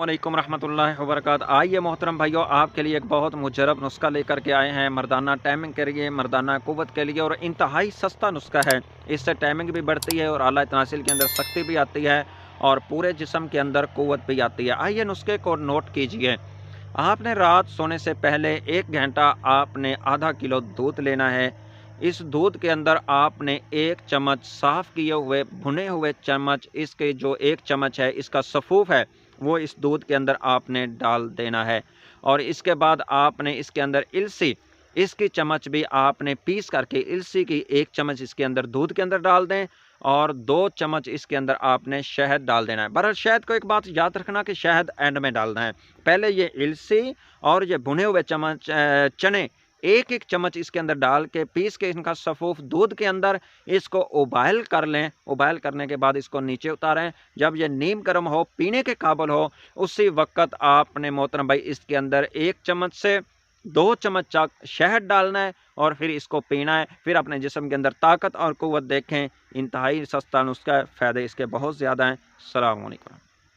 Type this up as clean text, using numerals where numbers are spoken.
वालेकुम रहमतुल्लाहि वबरकात। आइए मोहतरम भाइयों, आपके लिए एक बहुत मुजरब नुस्खा लेकर के आए हैं मर्दाना टाइमिंग के लिए, मर्दाना क़ुव्वत के लिए, और इंतहाई सस्ता नुस्खा है। इससे टाइमिंग भी बढ़ती है और आला तनासिल के अंदर सख्ती भी आती है और पूरे जिस्म के अंदर क़ुव्वत भी आती है। आइए नुस्खे को नोट कीजिए। आपने रात सोने से पहले 1 घंटा आपने आधा किलो दूध लेना है। इस दूध के अंदर आपने 1 चम्मच साफ़ किए हुए भुने हुए चम्मच, इसके जो 1 चम्मच है इसका सफ़ूफ़ है वो इस दूध के अंदर आपने डाल देना है। और इसके बाद आपने इसके अंदर इलसी, इसकी चम्मच भी आपने पीस करके इलसी की 1 चम्मच इसके अंदर दूध के अंदर डाल दें और 2 चम्मच इसके अंदर आपने शहद डाल देना है। बहरहाल शहद को एक बात याद रखना कि शहद एंड में डालना है। पहले ये इलसी और ये भुने हुए चने 1-1 चम्मच इसके अंदर डाल के पीस के इनका सफ़ूफ़ दूध के अंदर इसको उबाइल कर लें। उबाइल करने के बाद इसको नीचे उतारें। जब ये नीम गर्म हो, पीने के काबिल हो, उसी वक़्त आपने मोहतरम भाई इसके अंदर 1 चम्मच से 2 चम्मच तक शहद डालना है और फिर इसको पीना है। फिर अपने जिस्म के अंदर ताकत और क़ुव्वत देखें। इंतहाई सस्ता नुस्खा है, फ़ायदे इसके बहुत ज़्यादा हैं। अस्सलामु अलैकुम।